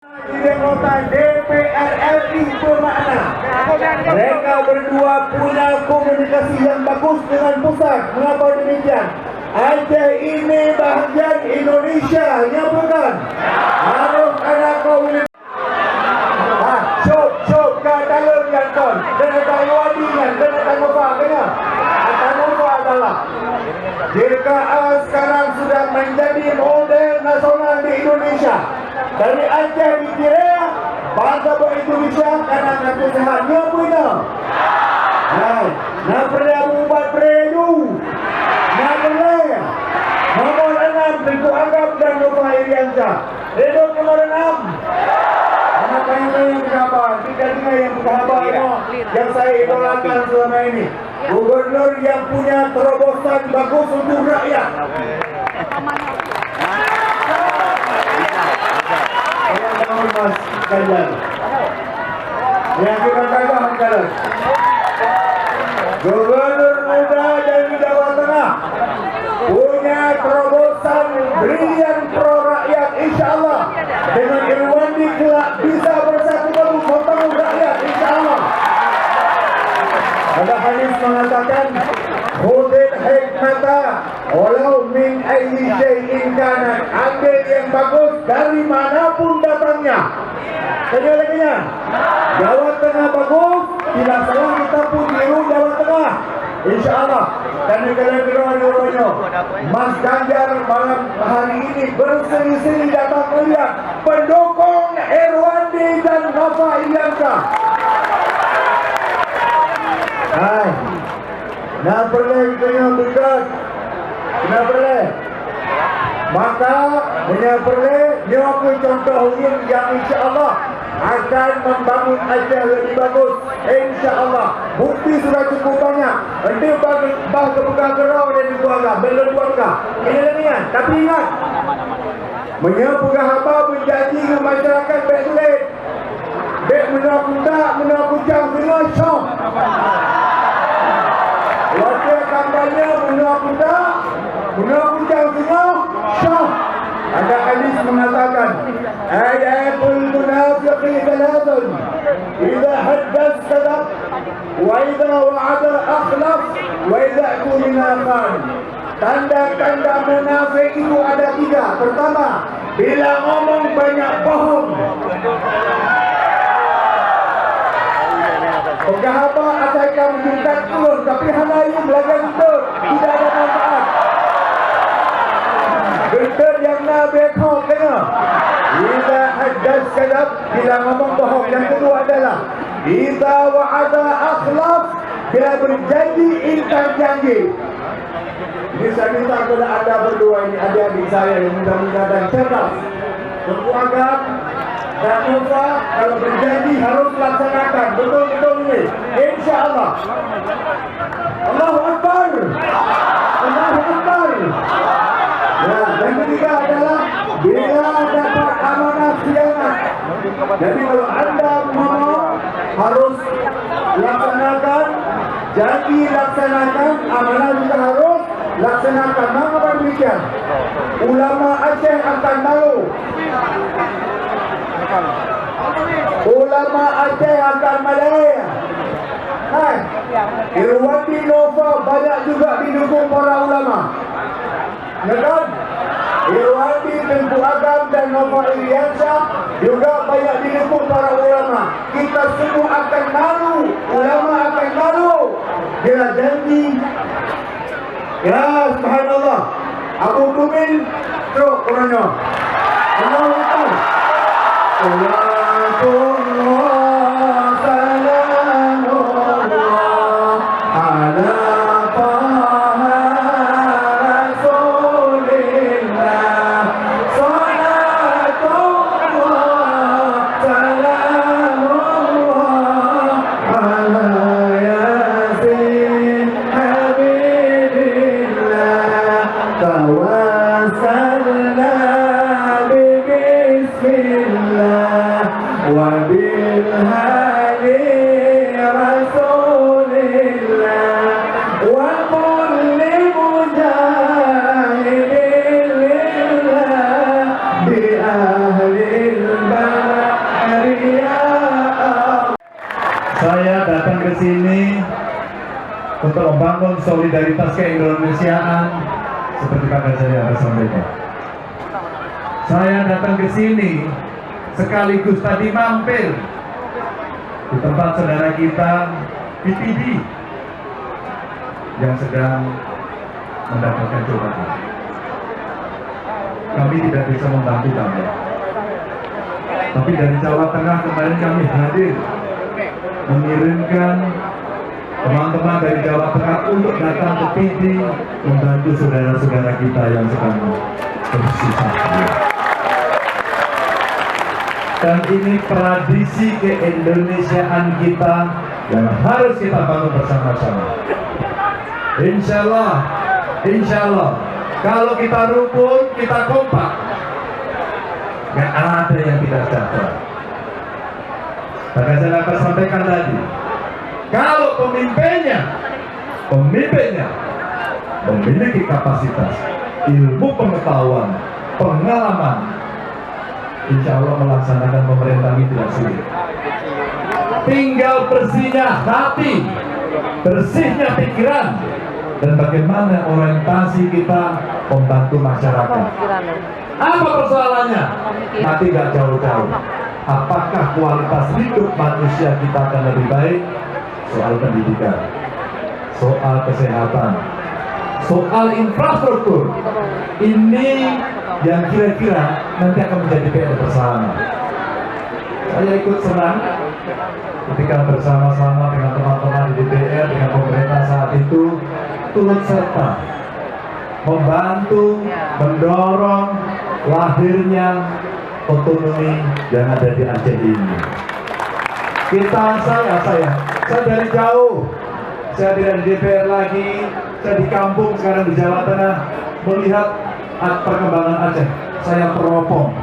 Di anggota DPR RI bermakna mereka berdua punya komunikasi yang bagus dengan pusat. Mengapa demikian? Aceh ini bahagian Indonesia, ya bukan? Harus ada komunikasi. Syuk ke dalam yang kon. Dan ada wadi kan, dan ada nofa kena. Ada nofa adalah jika sekarang sudah menjadi model nasional di Indonesia. Dari Aceh dikira bangsa Indonesia karena nanti sehatnya punya. Nah perlu membuat perlu. Nah boleh. Nomor 6 Tengku Agam dan Nova Iriansyah. Redor nomor 6. Anak yang berkabar, tidak yang berkabar yang saya idolakan selama ini. Gubernur yang punya terobosan bagus untuk rakyat. Mas Ganjar. Yang kita katakan Gubernur muda dari Jawa Tengah punya terobosan brilian pro rakyat, insya Allah dengan Irwandi kelak bisa bersatu padu membangun rakyat, insya Allah. Ada hadis mengatakan khudil hikmata walau min ayyi syai'in kana, ambil yang bagus dari manapun datangnya. Kejadiannya Jawa Tengah bagus, tidak salah kita pun tiru Jawa Tengah, insya Allah. Dan kedua-duanya Mas Ganjar malam hari ini berseri-seri datang melihat pendukung Irwandi dan Nova Iriansyah. Nah boleh kita dekat, nah boleh. Maka boleh nyokui contoh yang insya Allah akan membangun Aceh lebih bagus, insya Allah. Bukti sudah cukup banyak. Nanti bah kebukaan gerau dan keluarga belum keluarga. Ini lagi kan? Tapi ingat, menyebutkan apa menjanji ke masyarakat baik sulit. Baik menakut semua syok. Waktu kampanye menakut semua syok. Ada hadis mengatakan ayatul munafiqi thalathun idza haddath kadhab wa idza wa'ada akhlaf wa idza tumina khan. Tanda-tanda munafik itu ada 3. Pertama, bila ngomong banyak bohong. Pegahaba asalkan menunjukkan turun, tapi hanya ini belajar itu tidak ada manfaat. Betul yang Nabi kau kena. Idza haddath kadhab, bila ngomong bohong. Yang kedua adalah idza wa'ada akhlaf, bila berjanji ingkar janji. Ini saya minta kepada anda berdua ini, adik-adik saya yang muda-muda dan cerdas. Tengku Agam dan Nova, kalau berjanji harus laksanakan. Betul-betul ini, insya Allah. Allahu Akbar. Allahu Akbar. Nah, yang ketiga adalah bila dapat amanah khianat. Jadi kalau anda mau harus laksanakan, janji laksanakan, amanah juga harus laksanakan. Mengapa demikian? Ulama Aceh akan malu. Ulama Aceh akan malaya. Irwandi Nova banyak juga didukung para ulama. Ya kan? Irwandi, Tengku Agam dan Nova Iriansyah juga banyak didukung para ulama. Kita semua akan malu, ulama akan malu bila janji. Ya subhanallah. Abu Kumin teruk orangnya. Allahu Akbar. Di ahli al-barat datang ke sini untuk membangun solidaritas keindonesiaan seperti Pak saya sampaikan. Saya datang ke sini sekaligus tadi mampir di tempat saudara kita PPD yang sedang mendapatkan cobaan. Kami tidak bisa membantu kami. Tapi dari Jawa Tengah kemarin kami hadir mengirimkan teman-teman dari Jawa Tengah untuk datang ke PD membantu saudara-saudara kita yang sedang bersusah. Dan ini tradisi keindonesiaan kita yang harus kita bangun bersama-sama. Insya Allah, kalau kita rukun, kita kompak, nggak ada yang tidak dapat. Maka saya akan sampaikan tadi, kalau pemimpinnya memiliki kapasitas, ilmu pengetahuan, pengalaman, insya Allah melaksanakan pemerintah ini tidak sulit. Tinggal bersihnya hati, bersihnya pikiran, dan bagaimana orientasi kita membantu masyarakat. Apa persoalannya? Nanti nggak jauh-jauh. Apakah kualitas hidup manusia kita akan lebih baik? Soal pendidikan, soal kesehatan, soal infrastruktur. Ini yang kira-kira nanti akan menjadi PR bersama. Saya ikut senang ketika bersama-sama dengan teman-teman di DPR, dengan pemerintah saat itu turut serta membantu, mendorong lahirnya otonomi yang ada di Aceh ini. Saya dari jauh, saya tidak di DPR lagi, saya di kampung sekarang di Jawa Tengah, melihat perkembangan Aceh. Saya teropong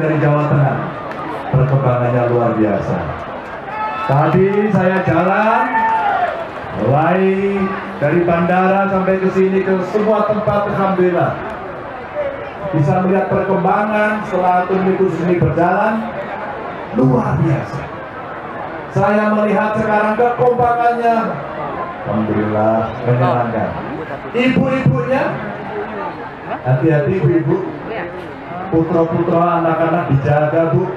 dari Jawa Tengah, perkembangannya luar biasa. Tadi saya jalan, mulai dari bandara sampai ke sini, ke semua tempat, alhamdulillah bisa melihat perkembangan setelah otonomi khusus ini berjalan luar biasa. Saya melihat sekarang kekompakannya, alhamdulillah menyenangkan. Ibu-ibunya, hati-hati ibu-ibu, putra-putra anak-anak dijaga bu.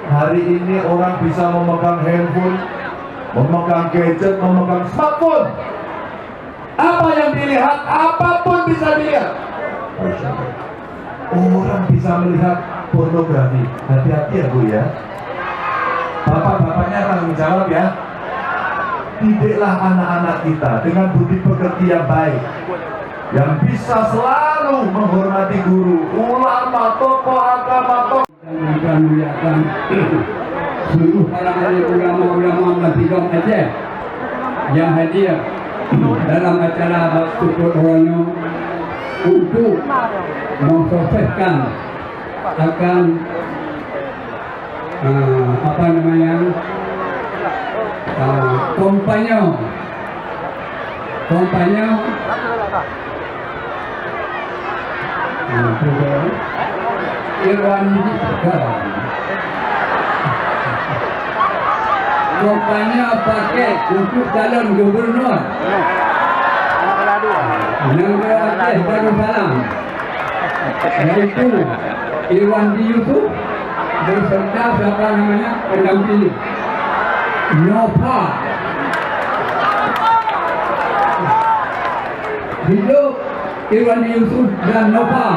Hari ini orang bisa memegang handphone, memegang gadget, memegang smartphone. Apa yang dilihat, apapun bisa dilihat. Orang bisa melihat pornografi. Hati-hati ya bu ya. Bapak-bapaknya tanggung jawab ya. Didiklah anak-anak kita dengan budi pekerti yang baik, yang bisa selalu menghormati guru, ulama, tokoh agama, tokoh. Dan muliakan seluruh para ulama-ulama Matigam Aceh yang hadir dalam acara Bakti Purwono untuk memproseskan akan kampanye Irwan kampanye paket untuk calon gubernur negara Aceh Darussalam, yaitu Irwan Yusuf beserta pendamping Nova. Hidup Irwan Yusuf dan Nova.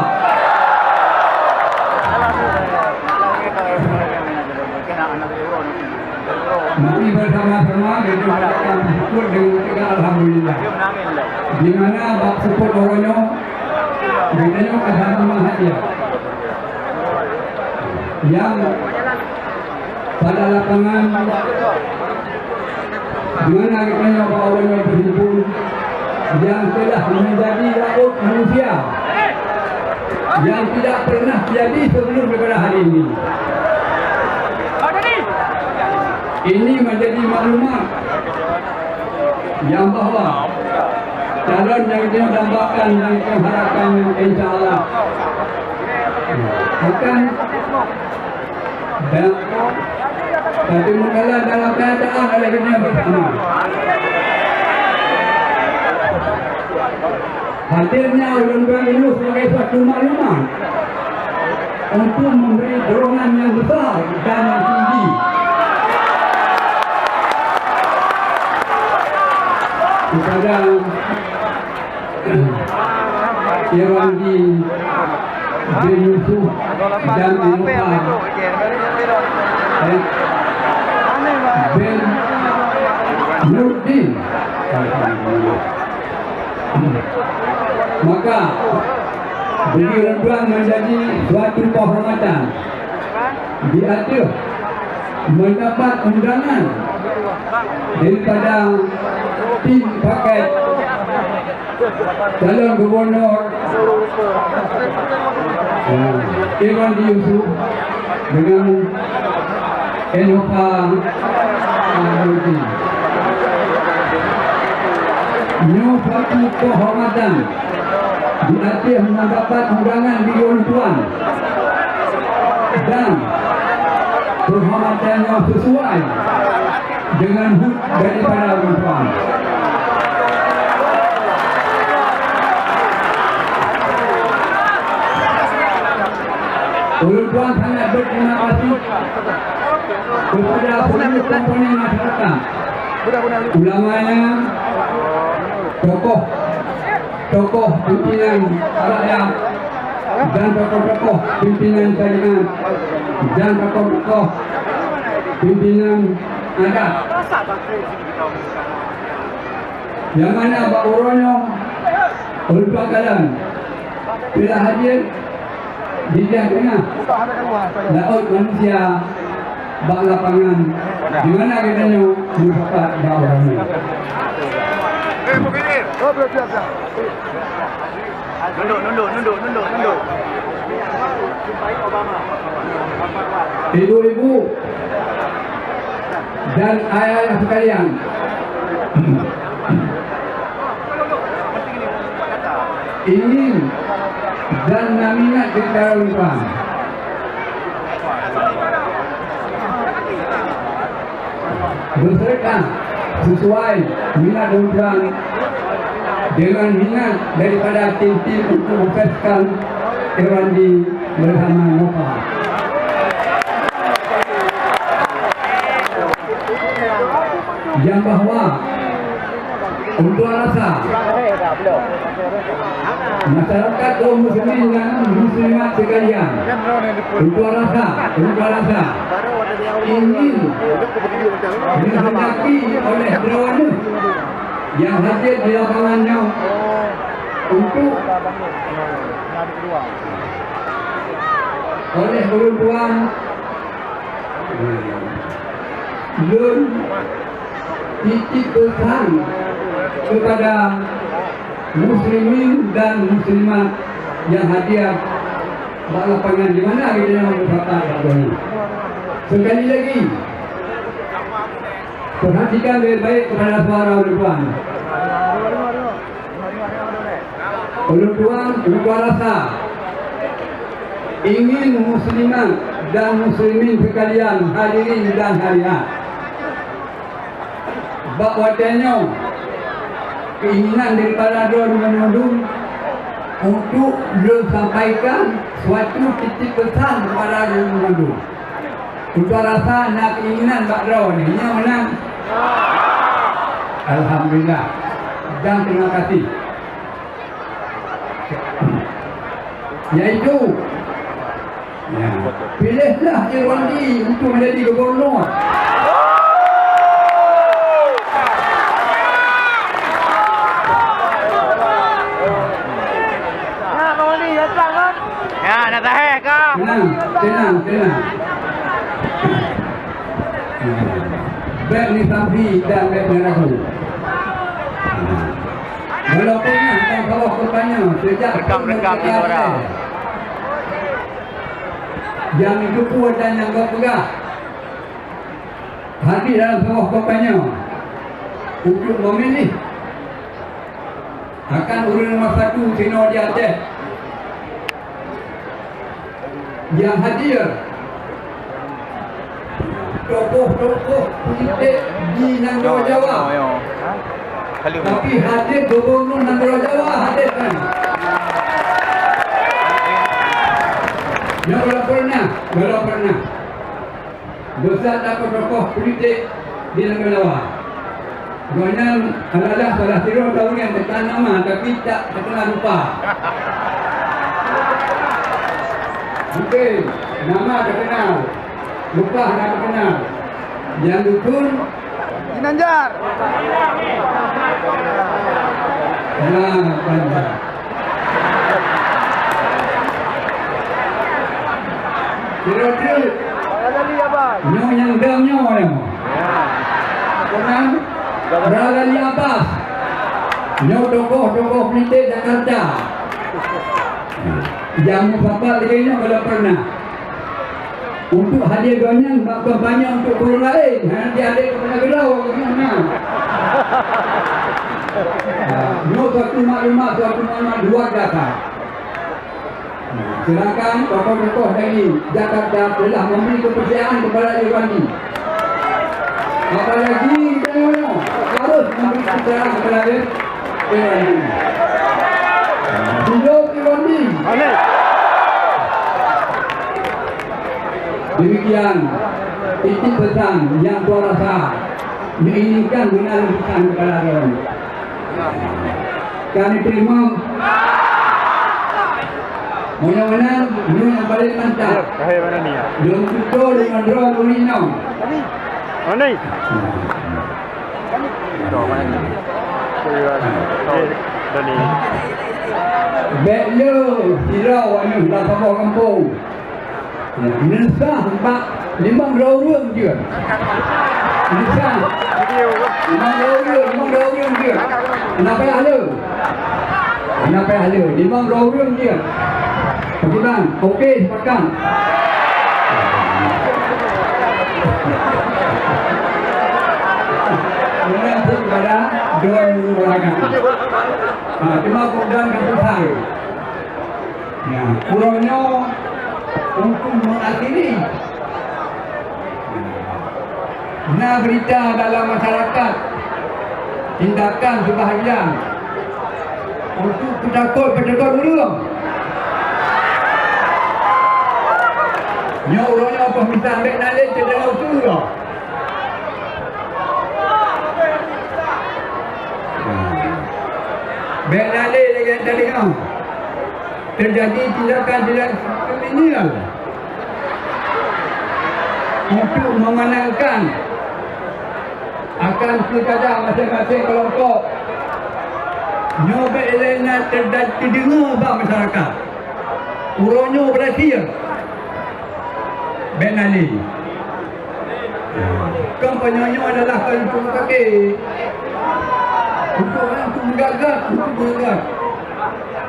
Mari bersama-sama mengucapkan syukur dengan segala alhamdulillah. Di mana Bak Suput Purwono bedanya kasar hadiah yang pada lapangan dengan kita Purwono berhimpun yang telah menjadi laut manusia yang tidak pernah jadi sebelum daripada hari ini. Ini menjadi maklumat yang bahwa calon yang didambakan dan diharapkan insya Allah akan Tapi mengalah dalam keadaan oleh dunia bersama. Hadirnya ulun-ulun ini sebagai suatu maklumat untuk memberi dorongan yang besar dan yang tinggi kepada Irwandi bin Yusuf dan Innova bin Nurdin. Maka bagi orang menjadi suatu kehormatan dia mendapat undangan daripada tim paket calon gubernur Irwandi Yusuf dengan Innova Nurdin. Ini suatu kehormatan dia mendapat undangan di Dewan Tuan dan kehormatan yang sesuai dengan hud daripada Dewan Tuan. Dewan Tuan sangat berterima kasih kepada seluruh komponen masyarakat, ulamanya, tokoh pimpinan rakyat dan tokoh pimpinan jaringan dan tokoh pimpinan adat yang mana Pak Uronyo Ulfa Kalan bila hadir di tengah laut manusia bak lapangan di mana katanya mendapat bawah ini. Nunduk. Ibu-ibu dan ayah sekalian, ingin dan naminat kita lupa beserta sesuai minat dan dengan minat daripada tim-tim untuk mempersiapkan Irwandi bersama Innova. Yang bahwa untuk rasa masyarakat kaum muslimin dan muslimat sekalian, untuk rasa ingin dihendaki oleh Dewan yang hadir di lapangannya untuk oleh perempuan dan titip pesan kepada muslimin dan muslimat yang hadir di lapangan di mana kita yang berkata ini. Sekali lagi perhatikan baik-baik kepada suara perempuan. Perempuan rasa ingin muslimat dan muslimin sekalian hadirin dan hadirat bakwatanya keinginan daripada Dewan Menundung untuk disampaikan suatu titik pesan kepada Dewan Menundung. Untuk rasa nak keinginan Pak Dewan ini yang menang. Alhamdulillah dan terima kasih. Yaitu pilihlah Irwandi untuk menjadi gubernur. Ya, nak tahan kau. Tenang. Baik ni Sampi dan baik ni Ragu. Walaupun yang bawah korbannya sejak Rekam ni orang. yang itu kuat dan yang kau pegah hadir dalam bawah korbannya untuk memilih akan urun nomor 1 sino di Aceh yang hadir tokoh-tokoh politik di Negara Jawa. Kali Tapi hadir Gubernur Negara Jawa hadir kan. Yang belum pernah. Besar tokoh politik di Negara Jawa. Kemudian adalah salah satu tahun yang terkenal nama tapi tak terkenal lupa. Mungkin nama terkenal, lupa tak terkenal. Yang betul Ginanjar. Nah, panjang. Kira-kira nyo yang dam nyo yang Kenang Beralali Abbas nyo tokoh-tokoh politik Jakarta yang bapak lagi kalau pernah untuk hadir banyak banyak untuk turun lain nanti ada kepada gelau bagaimana nyo suatu maklumat luar data. Silakan tokoh-tokoh dari Jakarta telah memberi kepercayaan kepada Irwandi. Apalagi kita harus memberi kepercayaan kepada Irwandi. Hidup Irwandi. Demikian titik pesan yang Tuan rasa diinginkan menalurkan kepada Irwandi. Kami terima. Mudah-mudahan ini yang paling mantap. Kahit mana ni? Belum betul dengan drone Ulinau. Mana ni? Ito, mana ni? Ito ni. Beklo, sirau anu dah kampung kampung. Nesah empat 5 orang je. Nesah Video. 5 orang je. Kenapa ada? 5 orang je. Bagaimana? Okey, sepakat. Kemudian kepada dua orang. Cuma kemudian keputusan. Ya, kurangnya untuk mengakhiri. Nah, berita dalam masyarakat tindakan sebahagian untuk pedagang ulang. Nyo orangnya apa minta ambil nalih ke dalam tu dah. Ambil nalih lagi tadi kan. Terjadi tindakan kriminal untuk memenangkan akan pilkada masing-masing kelompok. Nyo belena terdengar bang masyarakat. Urangnya berarti Ben Ali. Kampanyenya adalah untuk kaki. Untuk orang itu menggagat.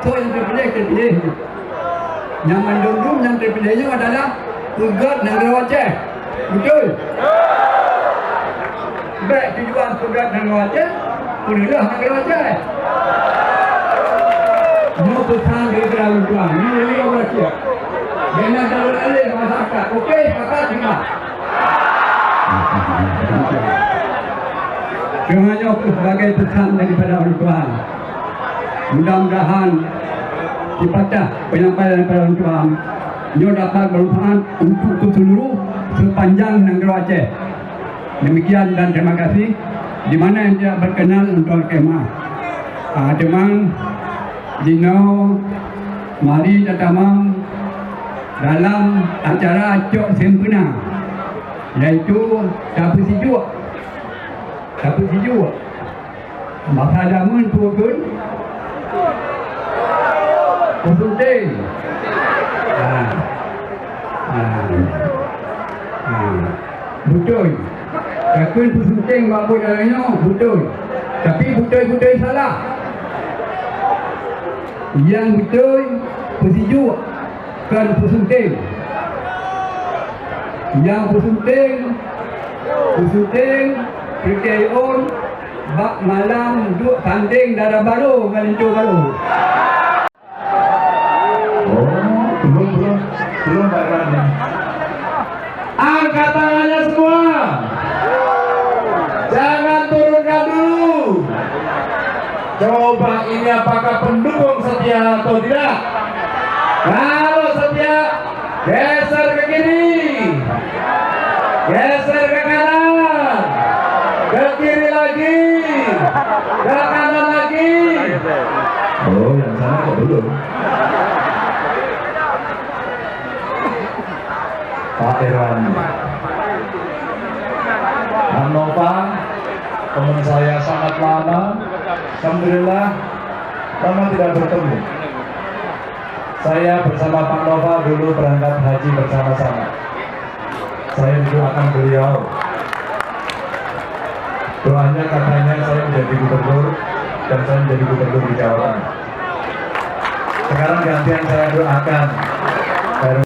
So yang terpilih. Yang mendukung yang terpilihnya adalah Pegat Negara Aceh. Betul? Baik tujuan Pegat Negara Aceh, Penulah Negara Aceh. Ini pesan dari Kerajaan Tuan. Ini dari orang siap. Dengan jalur alih masyarakat. Okey, kakak terima. Semuanya sebagai pesan daripada orang Tuhan. Mudah-mudahan dipatah penyampaian daripada orang Tuhan. Ia dapat bermanfaat untuk seluruh sepanjang negara Aceh. Demikian dan terima kasih. Di mana yang tidak berkenan untuk kemah. Demang, Dino, mari datang dalam acara Cok Sempena, iaitu Tapu Sijuk Masa zaman Tuakun Kusunting Betul Takun Kusunting Bapak dalamnya betul. Tapi betul-betul salah. Yang betul Sijuk kan Kusunting. Yang Kusunting Perkayaan bak malam duk tanding darah baru ngalincu baru. Belum Pak Rani. Angkat tangannya semua. Coba ini apakah pendukung setia atau tidak? Kalau setia, geser ke kiri, geser ke kanan, ke kiri lagi, ke kanan lagi. Oh, yang sana kok belum? Pak Irwan, Pak Nova, teman saya sangat lama. Alhamdulillah lama tidak bertemu. Saya bersama Pak Nova dulu berangkat haji bersama-sama. Saya mendoakan beliau. Doanya katanya saya menjadi gubernur dan saya menjadi gubernur di Jawa Tengah. Sekarang gantian saya doakan